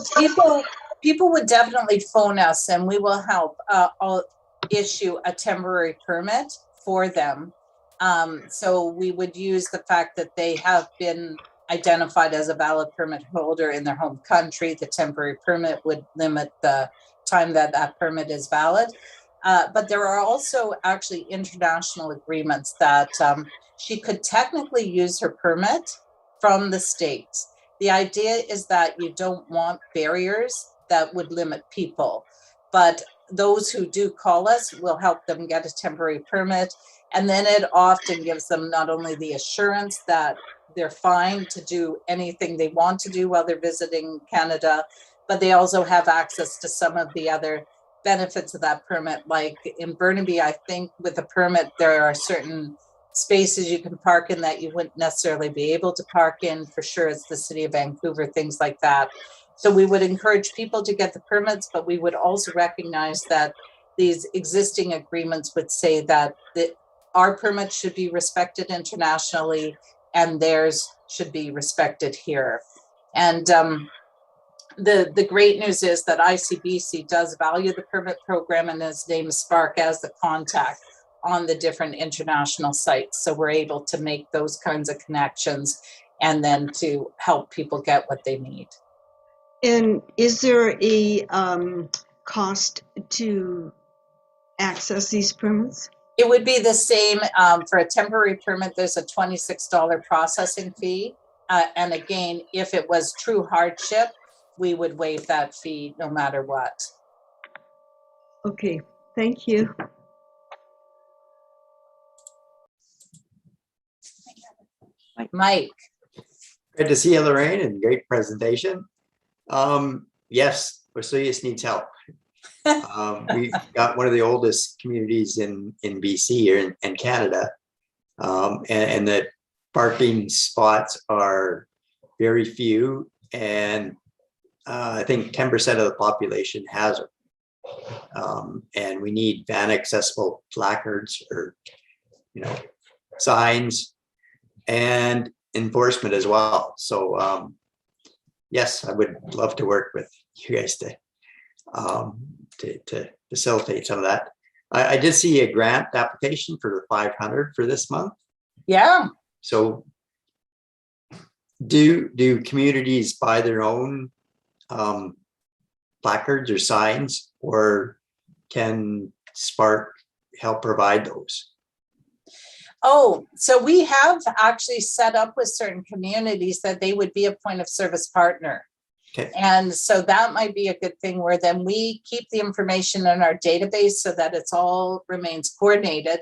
people would definitely phone us, and we will help. I'll issue a temporary permit for them. So we would use the fact that they have been identified as a valid permit holder in their home country. The temporary permit would limit the time that that permit is valid. But there are also actually international agreements that she could technically use her permit from the States. The idea is that you don't want barriers that would limit people, but those who do call us will help them get a temporary permit. And then it often gives them not only the assurance that they're fine to do anything they want to do while they're visiting Canada, but they also have access to some of the other benefits of that permit. Like in Burnaby, I think with a permit, there are certain spaces you can park in that you wouldn't necessarily be able to park in. For sure, it's the city of Vancouver, things like that. So we would encourage people to get the permits, but we would also recognize that these existing agreements would say that our permits should be respected internationally and theirs should be respected here. And the great news is that ICBC does value the permit program and has named SPARC as the contact on the different international sites. So we're able to make those kinds of connections and then to help people get what they need. And is there a cost to access these permits? It would be the same for a temporary permit. There's a $26 processing fee. And again, if it was true hardship, we would waive that fee no matter what. Okay, thank you. Mike. Good to see you, Lorraine, and great presentation. Yes, Misuse needs help. We've got one of the oldest communities in BC or in Canada, and the parking spots are very few, and I think 10% of the population has them. And we need van accessible placards or signs and enforcement as well. So yes, I would love to work with you guys to facilitate some of that. I did see a grant application for the 500 for this month. Yeah. So do communities buy their own placards or signs, or can SPARC help provide those? Oh, so we have actually set up with certain communities that they would be a point of service partner. Okay. And so that might be a good thing, where then we keep the information in our database so that it's all remains coordinated,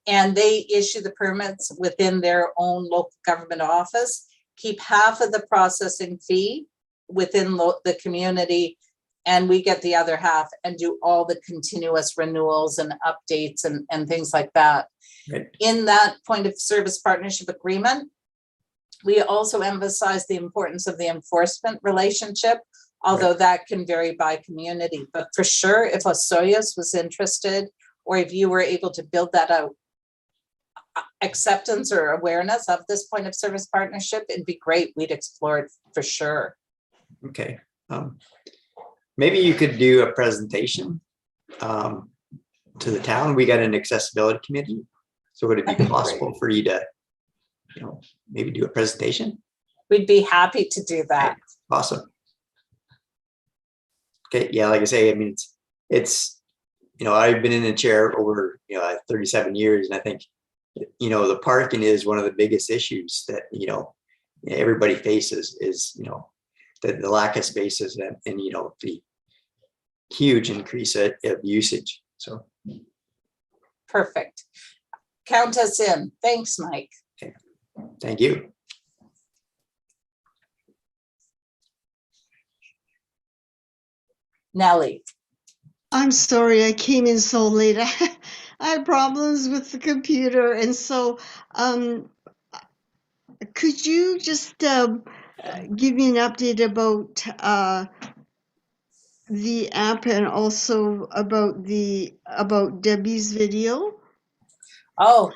and they issue the permits within their own local government office, keep half of the processing fee within the community, and we get the other half and do all the continuous renewals and updates and things like that. Right. In that point of service partnership agreement, we also emphasize the importance of the enforcement relationship, although that can vary by community. But for sure, if Osoyoos was interested, or if you were able to build that out, acceptance or awareness of this point of service partnership, it'd be great. We'd explore it for sure. Okay. Maybe you could do a presentation to the town. We got an accessibility committee. So would it be possible for you to, maybe do a presentation? We'd be happy to do that. Okay. Awesome. Okay. Yeah. Like I say, I mean, it's, I've been in the chair over, 37 years, and I think the parking is one of the biggest issues that, everybody faces is, the lack of spaces and the huge increase of usage. So. Perfect. Count us in. Thanks, Mike. Okay. Thank you. Nellie. I'm sorry, I came in so late. I had problems with the computer, and so could you just give me an update about the app and also about Debbie's video? Oh,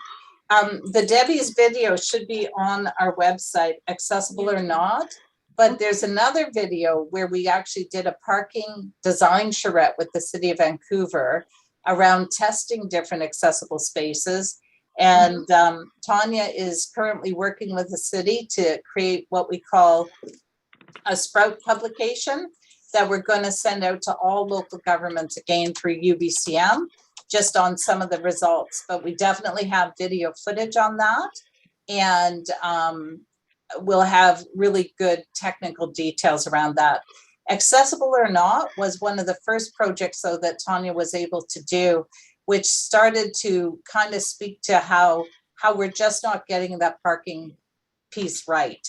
the Debbie's video should be on our website, accessible or not. But there's another video where we actually did a parking design charrette with the city of Vancouver around testing different accessible spaces. And Tanya is currently working with the city to create what we call a Sprout publication that we're going to send out to all local governments, again through UBCM, just on some of the results. But we definitely have video footage on that. And we'll have really good technical details around that. Accessible or Not was one of the first projects, though, that Tanya was able to do, which started to kind of speak to how we're just not getting that parking piece right,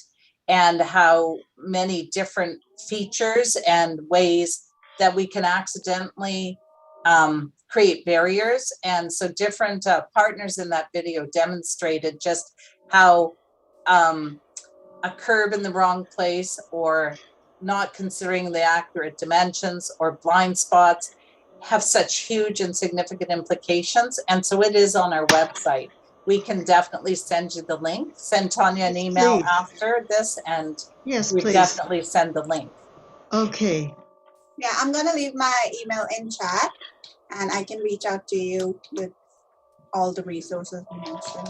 and how many different features and ways that we can accidentally create barriers. And so different partners in that video demonstrated just how a curb in the wrong place, or not considering the accurate dimensions, or blind spots have such huge and significant implications. And so it is on our website. We can definitely send you the link. Send Tanya an email Please. after this, and Yes, we please. definitely send the link. Okay. Yeah, I'm gonna leave my email in chat, and I can reach out to you with all the resources you mentioned.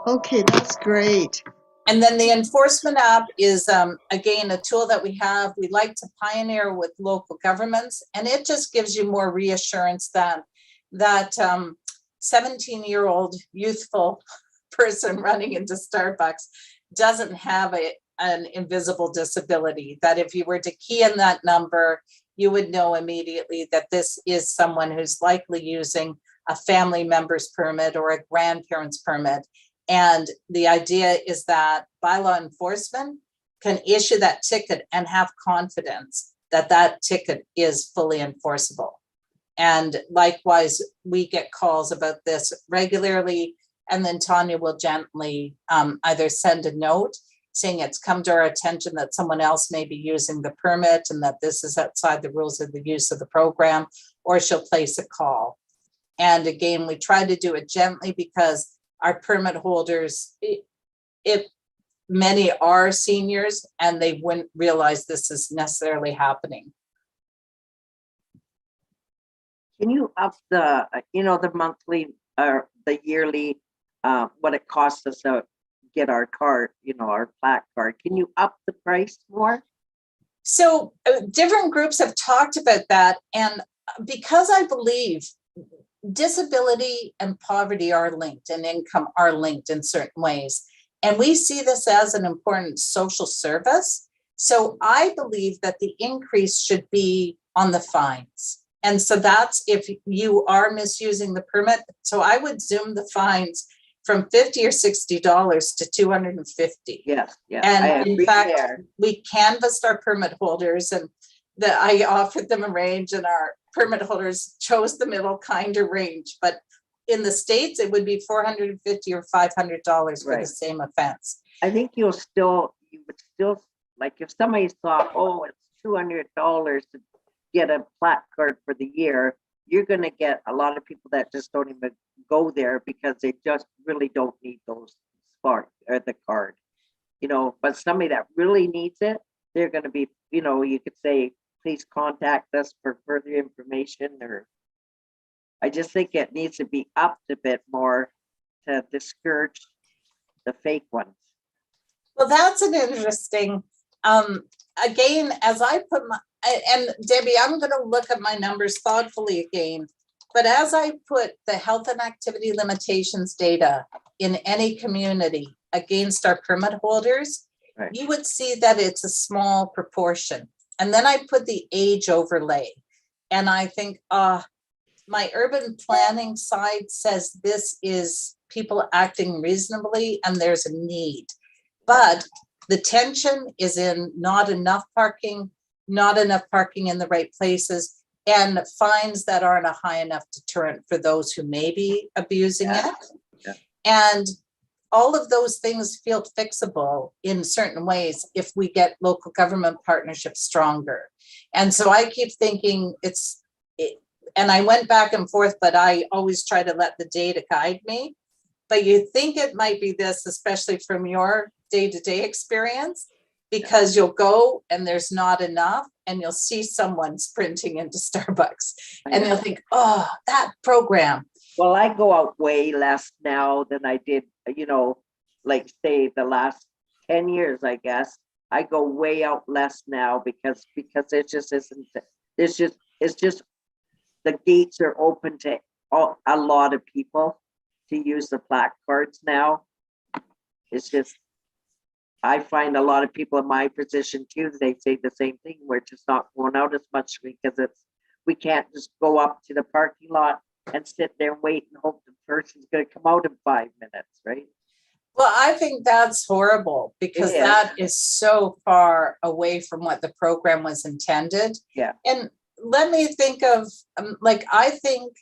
Okay, that's great. And then the enforcement app is, again, a tool that we like to pioneer with local governments, and it just gives you more reassurance that that 17-year-old youthful person running into Starbucks doesn't have an invisible disability, that if you were to key in that number, you would know immediately that this is someone who's likely using a family member's permit or a grandparent's permit. And the idea is that bylaw enforcement can issue that ticket and have confidence that that ticket is fully enforceable. And likewise, we get calls about this regularly, and then Tanya will gently either send a note saying it's come to our attention that someone else may be using the permit and that this is outside the rules of the use of the program, or she'll place a call. And again, we try to do it gently because our permit holders, if many are seniors, and they wouldn't realize this is necessarily happening. Can you up the, the monthly or the yearly, what it costs us to get our card, our plaque card? Can you up the price more? So different groups have talked about that. And because I believe disability and poverty are linked, and income are linked in certain ways, and we see this as an important social service. So I believe that the increase should be on the fines. And so that's if you are misusing the permit. So I would zoom the fines from $50 or $60 to $250. Yes, yeah. And in fact, we canvassed our permit holders, and I offered them a range, and our permit holders chose the middle kinder range. But in the States, it would be $450 or $500 for the same offense. I think you would still, like if somebody thought, oh, it's $200 to get a plaque card for the year, you're going to get a lot of people that just don't even go there because they just really don't need those SPARC or the card, but somebody that really needs it, they're going to be, you could say, please contact us for further information. Or I just think it needs to be upped a bit more to discourage the fake ones. Well, that's an interesting, again, as I put and Debbie, I'm going to look at my numbers thoughtfully again. But as I put the health and activity limitations data in any community against our permit holders, Right. you would see that it's a small proportion. And then I put the age overlay. And I think, my urban planning side says this is people acting reasonably and there's a need. But the tension is in not enough parking in the right places, and fines that aren't a high enough deterrent for those who may be abusing it. Yeah. And all of those things feel fixable in certain ways if we get local government partnerships stronger. And so I keep thinking and I went back and forth, but I always try to let the data guide me. But you think it might be this, especially from your day-to-day experience, because you'll go and there's not enough, and you'll see someone sprinting into Starbucks, and you'll think, oh, that program. Well, I go out way less now than I did, like say the last 10 years, I guess. I go way out less now because it just isn't, it's just the gates are open to a lot of people to use the plaque cards now. It's just, I find a lot of people in my position too, they say the same thing. We're just not going out as much because we can't just go up to the parking lot and sit there and wait and hope the person's going to come out in 5 minutes, right? Well, I think that's horrible because that is so far away from what the program was intended. Yeah. And let me think of, I think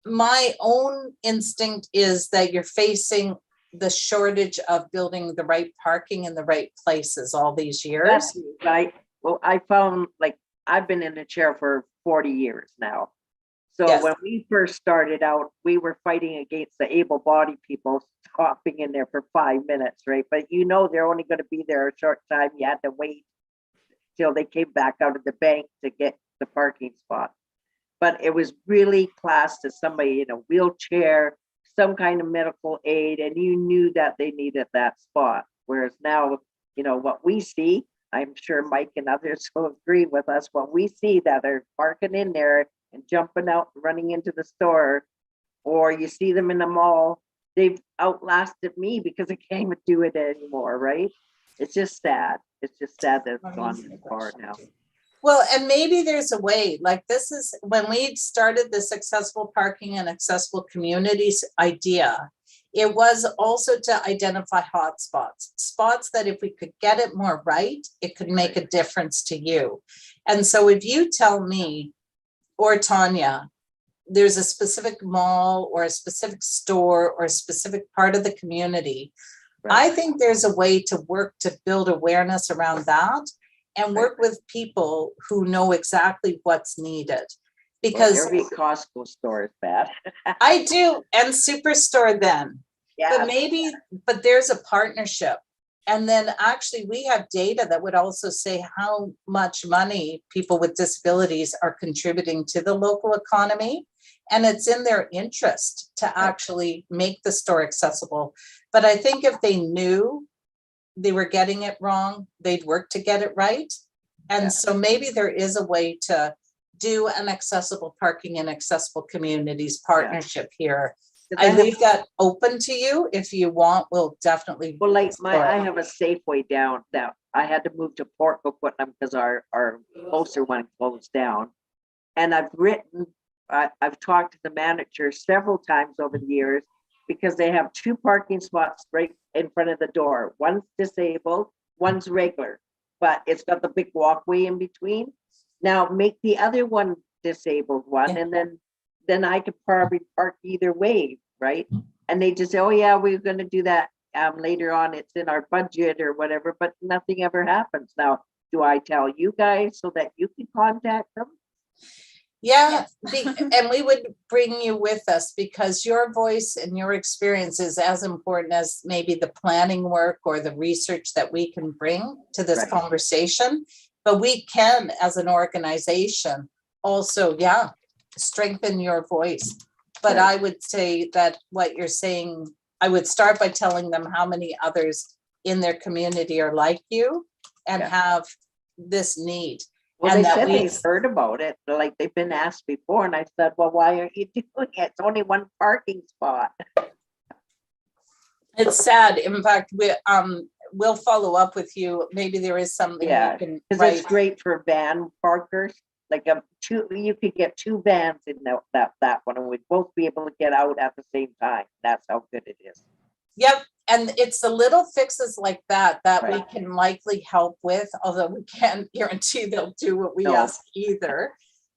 my own instinct is that you're facing the shortage of building the right parking in the right places all these years. That's right. Well, I found, I've been in the chair for 40 years now. So when we first started out, we were fighting against the able-bodied people stopping in there for 5 minutes, right? But they're only going to be there a short time. You had to wait till they came back out of the bank to get the parking spot. But it was really classed as somebody in a wheelchair, some kind of medical aid, and you knew that they needed that spot. Whereas now, what we see, I'm sure Mike and others will agree with us, what we see that are parking in there and jumping out, running into the store, or you see them in the mall, they've outlasted me because I can't even do it anymore, right? It's just sad. It's just sad that it's gone this far now. Well, and maybe there's a way, this is when we started this accessible parking and accessible communities idea, it was also to identify hotspots, spots that if we could get it more right, it could make a difference to you. And so if you tell me, or Tanya, there's a specific mall or a specific store or a specific part of the community, I think there's a way to work to build awareness around that and work with people who know exactly what's needed. Because every Costco store is bad. I do, and Superstore then. Yeah. But there's a partnership. And then actually we have data that would also say how much money people with disabilities are contributing to the local economy. And it's in their interest to actually make the store accessible. But I think if they knew they were getting it wrong, they'd work to get it right. And so maybe there is a way to do an accessible parking and accessible communities partnership here. I leave that open to you. If you want, we'll definitely. Well, I have a Safeway down that I had to move to Port Coquitlam because our closer one closed down. And I've talked to the manager several times over the years because they have 2 parking spots right in front of the door. One's disabled, one's regular, but it's got the big walkway in between. Now make the other one disabled one, and then I could probably park either way, right? And they just say, oh yeah, we're going to do that later on. It's in our budget or whatever, but nothing ever happens. Now, do I tell you guys so that you can contact them? Yeah, and we would bring you with us because your voice and your experience is as important as maybe the planning work or the research that we can bring to this conversation. But we can, as an organization, also, strengthen your voice. But I would say that what you're saying, I would start by telling them how many others in their community are like you and have this need. Well, And they that said we- they've heard about it, like they've been asked before, and I said, well, why aren't you doing it? It's only one parking spot. It's sad. In fact, we'll follow up with you. Maybe there is something Yeah, we can because write. it's great for van parkers. Like you could get two vans in that one, and we'd both be able to get out at the same time. That's how good it is. Yep. And it's the little fixes like that we Right. can likely help with, although we can't guarantee they'll do what we No. ask either.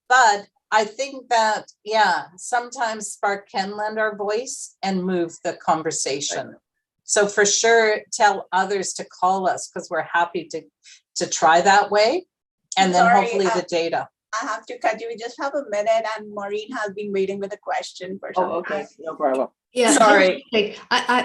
But I think that, yeah, sometimes SPARC can lend our voice and move the conversation. Right. So for sure, tell others to call us, because we're happy to try that way. And then Sorry, hopefully the data. I have to cut you. We just have a minute, and Maureen has been waiting with a question for some Oh, okay, time. no problem. Yeah. Sorry.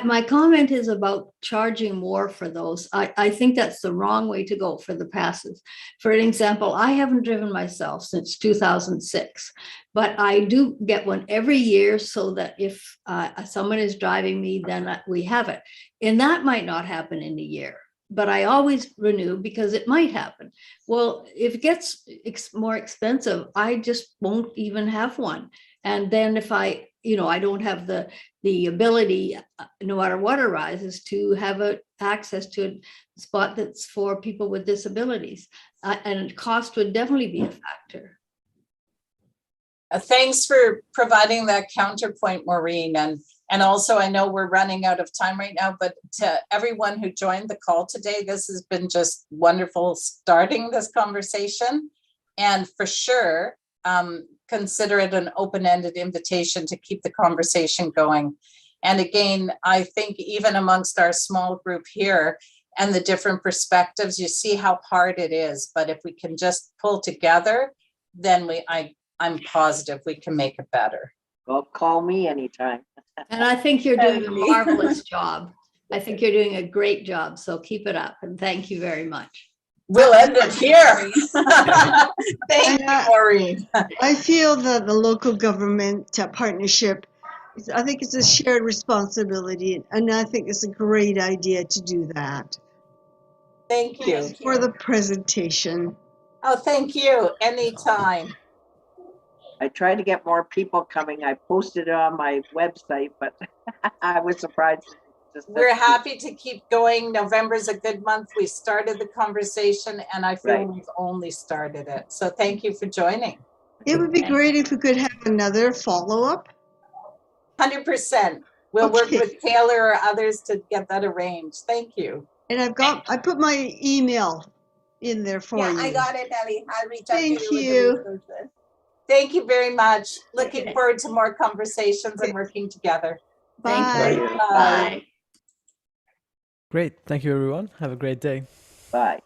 My comment is about charging more for those. I think that's the wrong way to go for the passes. For an example, I haven't driven myself since 2006, but I do get one every year so that if someone is driving me, then we have it. And that might not happen in a year, but I always renew because it might happen. Well, if it gets more expensive, I just won't even have one. And then if I don't have the ability, no matter what arises, to have access to a spot that's for people with disabilities. And cost would definitely be a factor. Thanks for providing that counterpoint, Maureen. And also, I know we're running out of time right now, but to everyone who joined the call today, this has been just wonderful starting this conversation. And for sure, consider it an open-ended invitation to keep the conversation going. And again, I think even amongst our small group here and the different perspectives, you see how hard it is. But if we can just pull together, then I'm positive we can make it better. Well, call me anytime. And I think you're doing a Certainly. marvelous job. I think you're doing a great job. So keep it up. And thank you very much. We'll end it here. Thank you, Maureen. I feel that the local government partnership, I think it's a shared responsibility, and I think it's a great idea to do that. Thank you. Thank For the presentation. Oh, thank you. Anytime. I tried to get more people coming. I posted it on my website, but I was surprised. We're happy to keep going. November's a good month. We started the conversation, and I feel Right. we've only started it. So thank you for joining. It would be great if we could have another follow-up. 100%. We'll work Okay. with Taylor or others to get that arranged. Thank you. And I put my email in there for Yeah, you. I got it, Ellie. I'll reach out Thank to you you. with the resources. Thank you very much. Looking Okay. forward to more conversations and working together. Thank Bye. you. Bye. Bye. Great. Thank you, everyone. Have a great day. Bye.